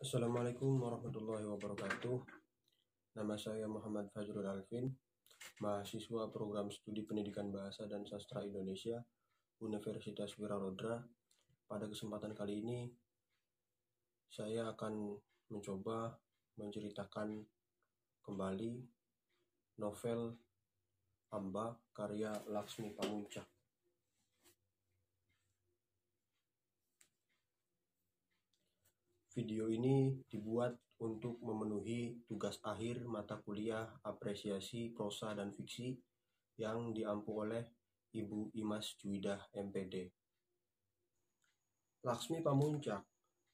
Assalamualaikum warahmatullahi wabarakatuh. Nama saya Muhammad Fajrul Alvin, mahasiswa program studi pendidikan bahasa dan sastra Indonesia, Universitas Wirarodra. Pada kesempatan kali ini, saya akan mencoba menceritakan kembali novel Amba karya Laksmi Pamuntjak. Video ini dibuat untuk memenuhi tugas akhir mata kuliah apresiasi prosa dan fiksi yang diampu oleh Ibu Imas Juidah MPD. Laksmi Pamuntjak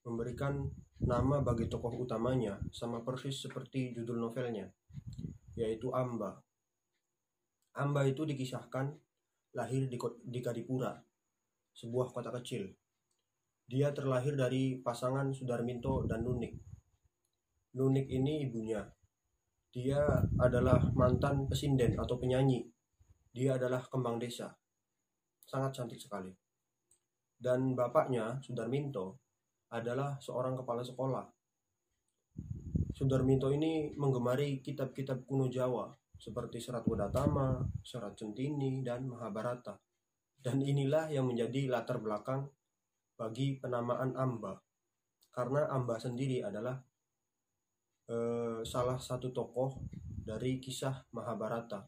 memberikan nama bagi tokoh utamanya sama persis seperti judul novelnya, yaitu Amba. Amba itu dikisahkan lahir di Kadipura, sebuah kota kecil. Dia terlahir dari pasangan Sudarminto dan Nunik. Nunik ini ibunya. Dia adalah mantan pesinden atau penyanyi. Dia adalah kembang desa. Sangat cantik sekali. Dan bapaknya, Sudarminto, adalah seorang kepala sekolah. Sudarminto ini menggemari kitab-kitab kuno Jawa seperti Serat Wadatama, Serat Centini, dan Mahabharata. Dan inilah yang menjadi latar belakang bagi penamaan Amba, karena Amba sendiri adalah salah satu tokoh dari kisah Mahabharata.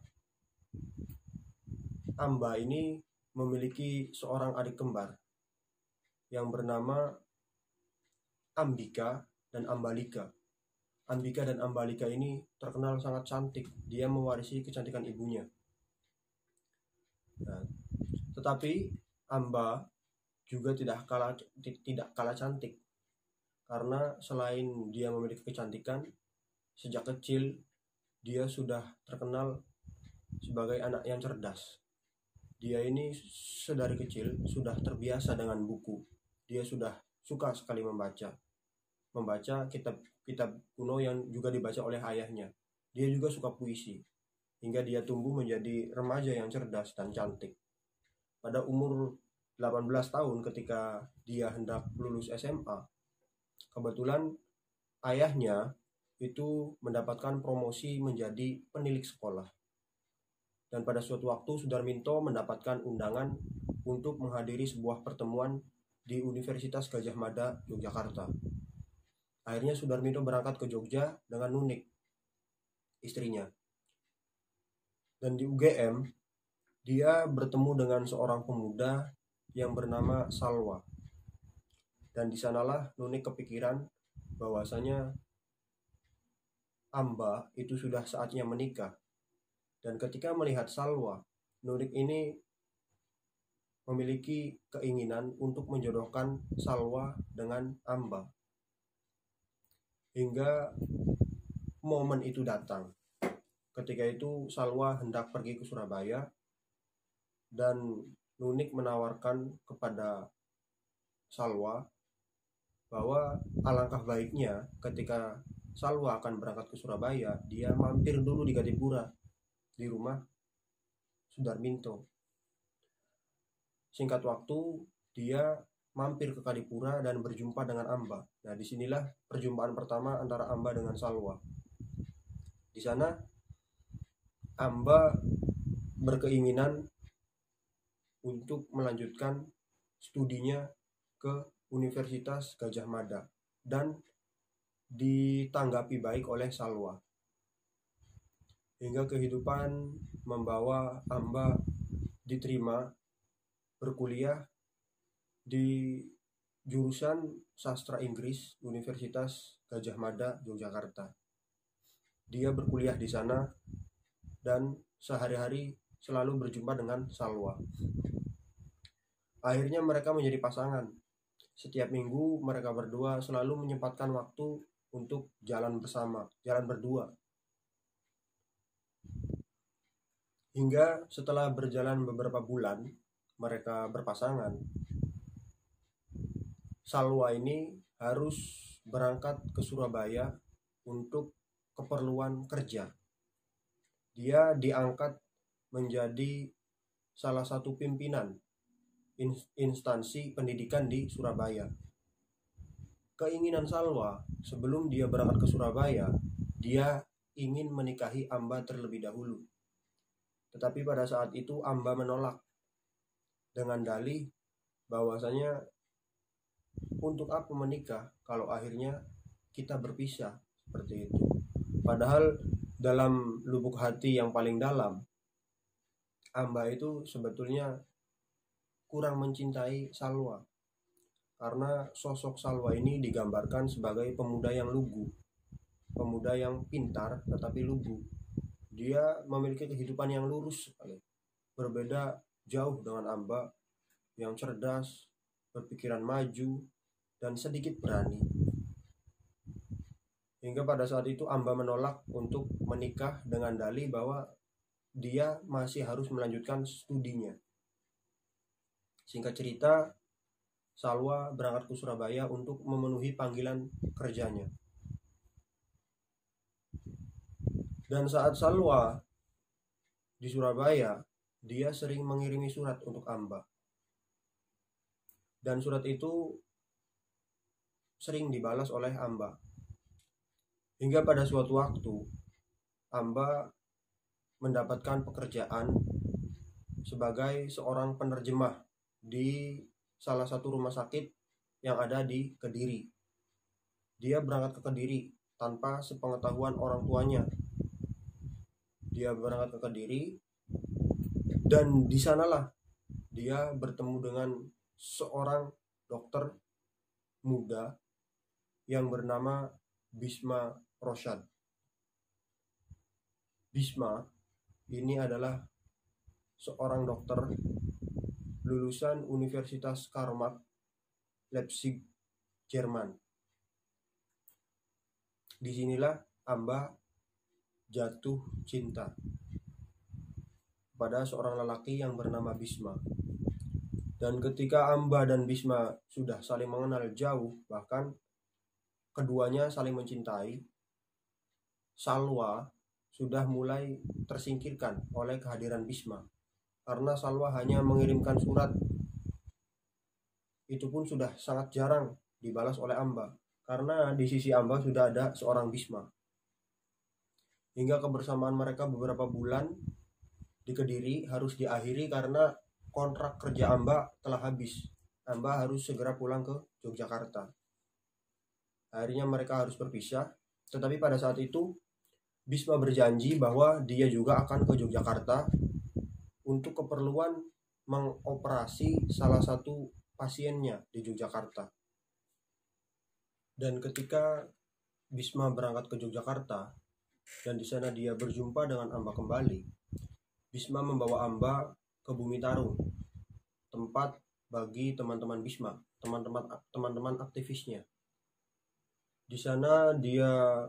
Amba ini memiliki seorang adik kembar yang bernama Ambika dan Ambalika. Ambika dan Ambalika ini terkenal sangat cantik. Dia mewarisi kecantikan ibunya. Nah, tetapi Amba juga tidak kalah cantik, karena selain dia memiliki kecantikan, sejak kecil dia sudah terkenal sebagai anak yang cerdas. Dia ini sedari kecil sudah terbiasa dengan buku. Dia sudah suka sekali membaca kitab-kitab kuno yang juga dibaca oleh ayahnya. Dia juga suka puisi, hingga dia tumbuh menjadi remaja yang cerdas dan cantik. Pada umur 18 tahun ketika dia hendak lulus SMA, kebetulan ayahnya itu mendapatkan promosi menjadi penilik sekolah. Dan pada suatu waktu Sudarminto mendapatkan undangan untuk menghadiri sebuah pertemuan di Universitas Gadjah Mada, Yogyakarta. Akhirnya Sudarminto berangkat ke Jogja dengan Nunik, istrinya. Dan di UGM, dia bertemu dengan seorang pemuda yang bernama Salwa. Dan di sanalah Nunik kepikiran bahwasanya Amba itu sudah saatnya menikah. Dan ketika melihat Salwa, Nunik ini memiliki keinginan untuk menjodohkan Salwa dengan Amba. Hingga momen itu datang. Ketika itu Salwa hendak pergi ke Surabaya, dan Nunik menawarkan kepada Salwa bahwa alangkah baiknya ketika Salwa akan berangkat ke Surabaya, dia mampir dulu di Kadipura, di rumah Sudarminto. Singkat waktu, dia mampir ke Kadipura dan berjumpa dengan Amba. Nah, disinilah perjumpaan pertama antara Amba dengan Salwa. Di sana, Amba berkeinginan untuk melanjutkan studinya ke Universitas Gadjah Mada dan ditanggapi baik oleh Salwa. Hingga kehidupan membawa Amba diterima berkuliah di jurusan Sastra Inggris Universitas Gadjah Mada, Yogyakarta. Dia berkuliah di sana dan sehari-hari selalu berjumpa dengan Salwa. Akhirnya mereka menjadi pasangan. Setiap minggu mereka berdua selalu menyempatkan waktu untuk jalan bersama, jalan berdua. Hingga setelah berjalan beberapa bulan mereka berpasangan, Salwa ini harus berangkat ke Surabaya untuk keperluan kerja. Dia diangkat menjadi salah satu pimpinan instansi pendidikan di Surabaya. keinginan Salwa sebelum dia berangkat ke Surabaya, dia ingin menikahi Amba terlebih dahulu. Tetapi pada saat itu Amba menolak dengan dalih bahwasanya untuk apa menikah kalau akhirnya kita berpisah seperti itu. Padahal dalam lubuk hati yang paling dalam, Amba itu sebetulnya kurang mencintai Salwa. Karena sosok Salwa ini digambarkan sebagai pemuda yang lugu, pemuda yang pintar tetapi lugu. Dia memiliki kehidupan yang lurus sekali, berbeda jauh dengan Amba yang cerdas, berpikiran maju, dan sedikit berani. Hingga pada saat itu Amba menolak untuk menikah dengan dalih bahwa dia masih harus melanjutkan studinya. Singkat cerita, Salwa berangkat ke Surabaya untuk memenuhi panggilan kerjanya. Dan saat Salwa di Surabaya, dia sering mengirimi surat untuk Amba. Dan surat itu sering dibalas oleh Amba. Hingga pada suatu waktu, Amba mendapatkan pekerjaan sebagai seorang penerjemah di salah satu rumah sakit yang ada di Kediri. Dia berangkat ke Kediri tanpa sepengetahuan orang tuanya. Dia berangkat ke Kediri dan di sanalah dia bertemu dengan seorang dokter muda yang bernama Bisma Rosyad. Bisma ini adalah seorang dokter lulusan Universitas Karmak, Leipzig, Jerman. Disinilah Amba jatuh cinta pada seorang lelaki yang bernama Bisma. Dan ketika Amba dan Bisma sudah saling mengenal jauh, bahkan keduanya saling mencintai, Salwa sudah mulai tersingkirkan oleh kehadiran Bisma. Karena Salwa hanya mengirimkan surat, itu pun sudah sangat jarang dibalas oleh Amba. Karena di sisi Amba sudah ada seorang Bisma. Hingga kebersamaan mereka beberapa bulan di Kediri harus diakhiri karena kontrak kerja Amba telah habis. Amba harus segera pulang ke Yogyakarta. Akhirnya mereka harus berpisah. Tetapi pada saat itu Bisma berjanji bahwa dia juga akan ke Yogyakarta untuk keperluan mengoperasi salah satu pasiennya di Yogyakarta. Dan ketika Bisma berangkat ke Yogyakarta dan di sana dia berjumpa dengan Amba kembali, Bisma membawa Amba ke Bumi Tarung, tempat bagi teman-teman Bisma, teman-teman aktivisnya. Di sana dia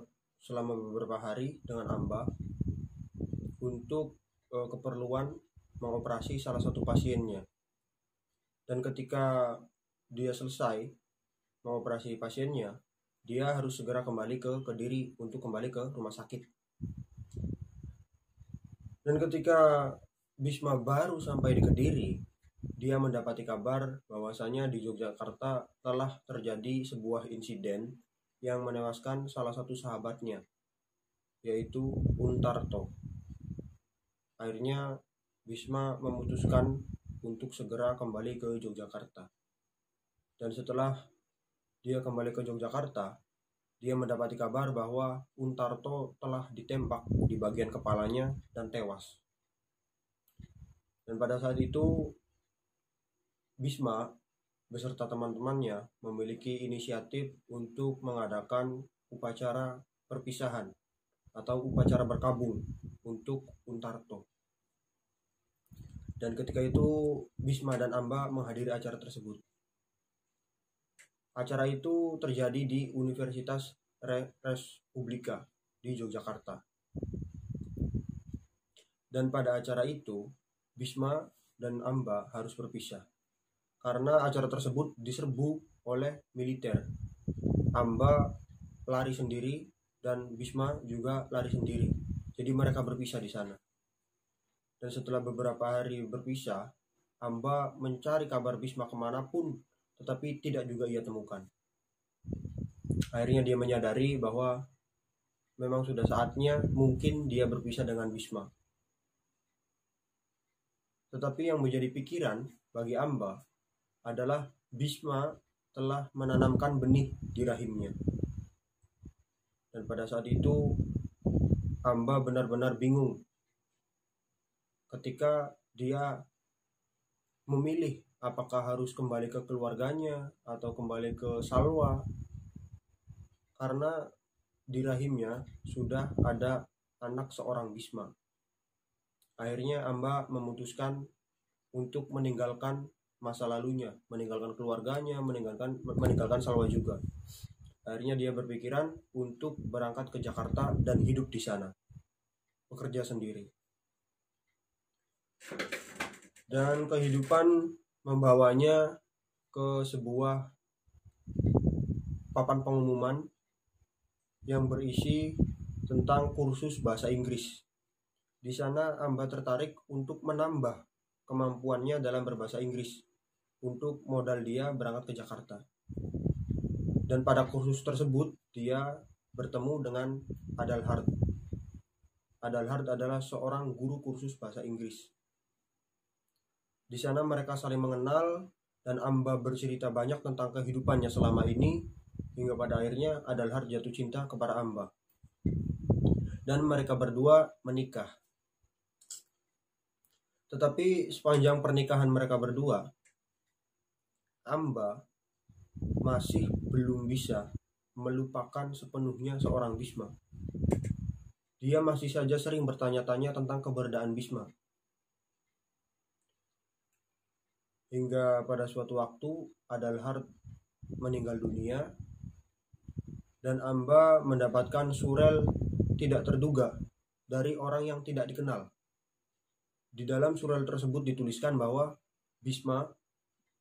selama beberapa hari dengan Amba untuk keperluan mengoperasi salah satu pasiennya. Dan ketika dia selesai mengoperasi pasiennya, dia harus segera kembali ke Kediri untuk kembali ke rumah sakit. Dan ketika Bisma baru sampai di Kediri, dia mendapati kabar bahwasanya di Yogyakarta telah terjadi sebuah insiden yang menewaskan salah satu sahabatnya, yaitu Untarto. Akhirnya Bisma memutuskan untuk segera kembali ke Yogyakarta. Dan setelah dia kembali ke Yogyakarta, dia mendapati kabar bahwa Untarto telah ditembak di bagian kepalanya dan tewas. Dan pada saat itu Bisma beserta teman-temannya memiliki inisiatif untuk mengadakan upacara perpisahan atau upacara berkabung untuk Untarto. Dan ketika itu Bisma dan Amba menghadiri acara tersebut. Acara itu terjadi di Universitas Respublika di Yogyakarta. Dan pada acara itu Bisma dan Amba harus berpisah karena acara tersebut diserbu oleh militer. Amba lari sendiri dan Bisma juga lari sendiri. Jadi mereka berpisah di sana. Dan setelah beberapa hari berpisah, Amba mencari kabar Bisma kemanapun, tetapi tidak juga ia temukan. Akhirnya dia menyadari bahwa memang sudah saatnya mungkin dia berpisah dengan Bisma. Tetapi yang menjadi pikiran bagi Amba adalah Bisma telah menanamkan benih di rahimnya. Dan pada saat itu Amba benar-benar bingung ketika dia memilih apakah harus kembali ke keluarganya atau kembali ke Salwa, karena di rahimnya sudah ada anak seorang Bisma. Akhirnya Amba memutuskan untuk meninggalkan masa lalunya, meninggalkan keluarganya, meninggalkan Salwa juga. Akhirnya dia berpikiran untuk berangkat ke Jakarta dan hidup di sana, bekerja sendiri. Dan kehidupan membawanya ke sebuah papan pengumuman yang berisi tentang kursus bahasa Inggris. Di sana Amba tertarik untuk menambah kemampuannya dalam berbahasa Inggris untuk modal dia berangkat ke Jakarta. Dan pada kursus tersebut dia bertemu dengan Adalhard. Adalhard adalah seorang guru kursus bahasa Inggris. Di sana mereka saling mengenal dan Amba bercerita banyak tentang kehidupannya selama ini, hingga pada akhirnya Adalhard jatuh cinta kepada Amba. Dan mereka berdua menikah. Tetapi sepanjang pernikahan mereka berdua, Amba masih belum bisa melupakan sepenuhnya seorang Bisma. Dia masih saja sering bertanya-tanya tentang keberadaan Bisma. Hingga pada suatu waktu Adalhard meninggal dunia dan Amba mendapatkan surel tidak terduga dari orang yang tidak dikenal. Di dalam surel tersebut dituliskan bahwa Bisma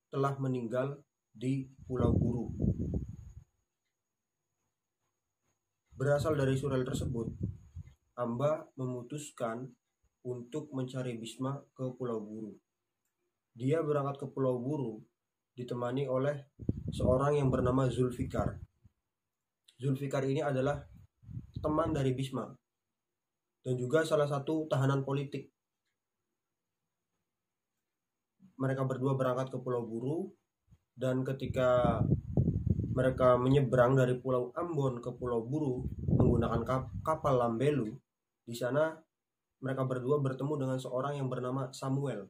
telah meninggal di Pulau Buru. Berasal dari surel tersebut, Amba memutuskan untuk mencari Bisma ke Pulau Buru. Dia berangkat ke Pulau Buru ditemani oleh seorang yang bernama Zulfikar. Zulfikar ini adalah teman dari Bisma dan juga salah satu tahanan politik. Mereka berdua berangkat ke Pulau Buru, dan ketika mereka menyeberang dari Pulau Ambon ke Pulau Buru menggunakan kapal Lambelu, di sana mereka berdua bertemu dengan seorang yang bernama Samuel.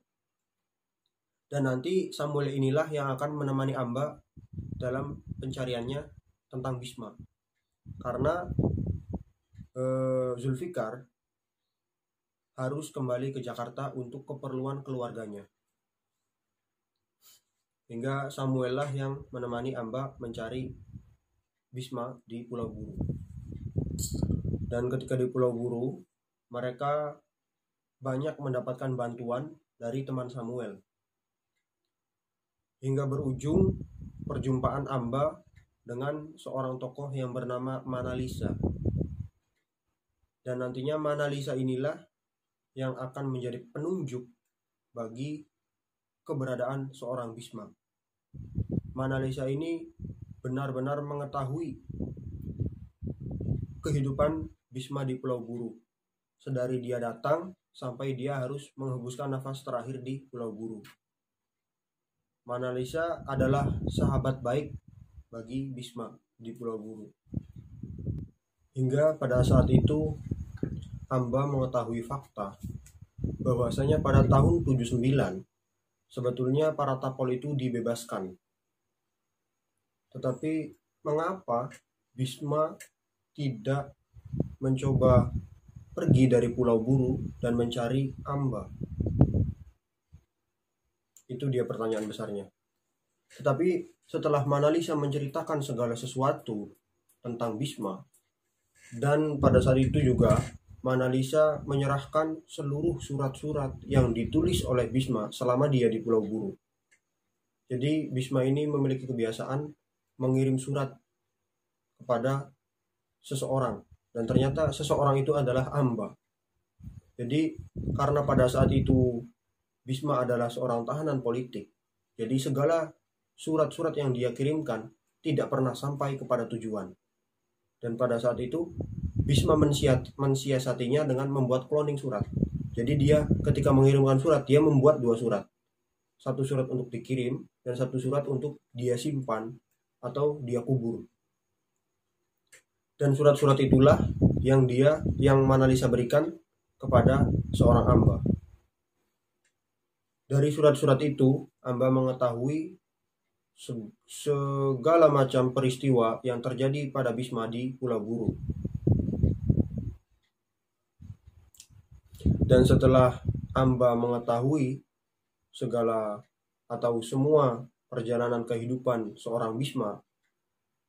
Dan nanti Samuel inilah yang akan menemani Amba dalam pencariannya tentang Bisma. Karena Zulfikar harus kembali ke Jakarta untuk keperluan keluarganya. Hingga Samuel lah yang menemani Amba mencari Bisma di Pulau Buru. Dan ketika di Pulau Buru, mereka banyak mendapatkan bantuan dari teman Samuel. Hingga berujung perjumpaan Amba dengan seorang tokoh yang bernama Manalisa. Dan nantinya Manalisa inilah yang akan menjadi penunjuk bagi keberadaan seorang Bisma. Manalisa ini benar-benar mengetahui kehidupan Bisma di Pulau Buru. Sedari dia datang sampai dia harus menghembuskan nafas terakhir di Pulau Buru. Manalisa adalah sahabat baik bagi Bisma di Pulau Buru. Hingga pada saat itu Amba mengetahui fakta bahwasanya pada tahun 79 sebetulnya para tapol itu dibebaskan. Tetapi mengapa Bisma tidak mencoba pergi dari Pulau Buru dan mencari Amba? Itu dia pertanyaan besarnya. Tetapi setelah Manalisa menceritakan segala sesuatu tentang Bisma, dan pada saat itu juga Manalisa menyerahkan seluruh surat-surat yang ditulis oleh Bisma selama dia di Pulau Buru. Jadi Bisma ini memiliki kebiasaan mengirim surat kepada seseorang, dan ternyata seseorang itu adalah Amba. Jadi karena pada saat itu Bisma adalah seorang tahanan politik, jadi segala surat-surat yang dia kirimkan tidak pernah sampai kepada tujuan. Dan pada saat itu Bisma mensiasatinya dengan membuat cloning surat. Jadi dia ketika mengirimkan surat, dia membuat 2 surat. Satu surat untuk dikirim dan satu surat untuk dia simpan atau dia kubur. Dan surat-surat itulah yang Mona Lisa berikan kepada seorang Amba. Dari surat-surat itu, Amba mengetahui segala macam peristiwa yang terjadi pada Bisma di Pulau Buru. Dan setelah Amba mengetahui segala atau semua perjalanan kehidupan seorang Bisma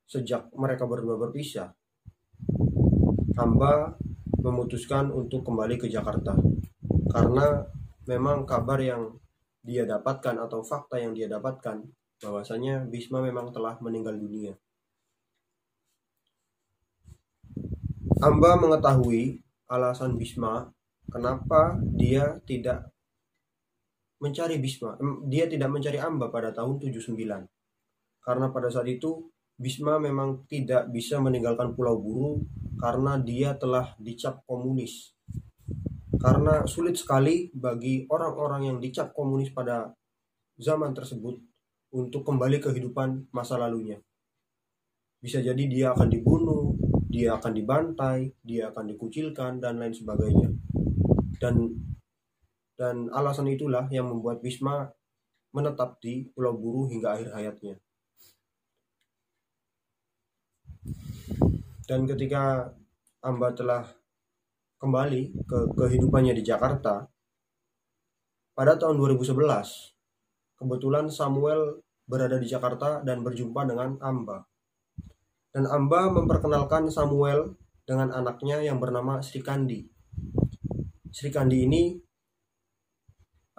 sejak mereka berdua berpisah, Amba memutuskan untuk kembali ke Jakarta. Karena memang kabar yang dia dapatkan atau fakta yang dia dapatkan bahwasanya Bisma memang telah meninggal dunia. Amba mengetahui alasan Bisma kenapa dia tidak mencari Bisma, dia tidak mencari Amba pada tahun 79. Karena pada saat itu Bisma memang tidak bisa meninggalkan Pulau Buru karena dia telah dicap komunis. Karena sulit sekali bagi orang-orang yang dicap komunis pada zaman tersebut untuk kembali ke kehidupan masa lalunya. Bisa jadi dia akan dibunuh, dia akan dibantai, dia akan dikucilkan, dan lain sebagainya. Dan alasan itulah yang membuat Bisma menetap di Pulau Buru hingga akhir hayatnya. Dan ketika Amba telah kembali ke kehidupannya di Jakarta, pada tahun 2011, kebetulan Samuel berada di Jakarta dan berjumpa dengan Amba. Dan Amba memperkenalkan Samuel dengan anaknya yang bernama Sri Kandi. Sri Kandi ini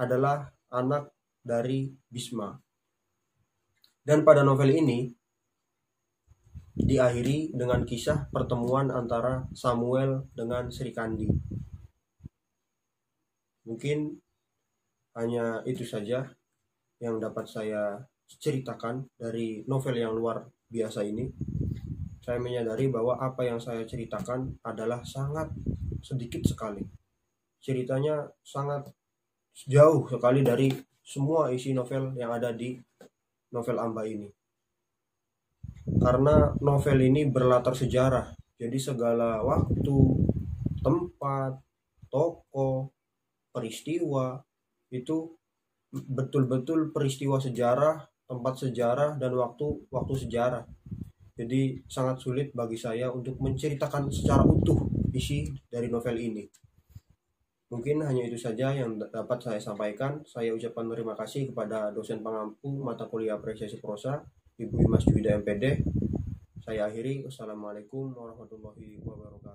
adalah anak dari Bisma. Dan pada novel ini diakhiri dengan kisah pertemuan antara Samuel dengan Sri Kandi. Mungkin hanya itu saja yang dapat saya ceritakan dari novel yang luar biasa ini. Saya menyadari bahwa apa yang saya ceritakan adalah sangat sedikit sekali. Ceritanya sangat jauh sekali dari semua isi novel yang ada di novel Amba ini. Karena novel ini berlatar sejarah, jadi segala waktu, tempat, tokoh, peristiwa itu betul-betul peristiwa sejarah, tempat sejarah, dan waktu sejarah. Jadi sangat sulit bagi saya untuk menceritakan secara utuh isi dari novel ini. Mungkin hanya itu saja yang dapat saya sampaikan. Saya ucapkan terima kasih kepada dosen pengampu mata kuliah apresiasi prosa, Ibu Imas Juwida MPD. Saya akhiri. Wassalamualaikum warahmatullahi wabarakatuh.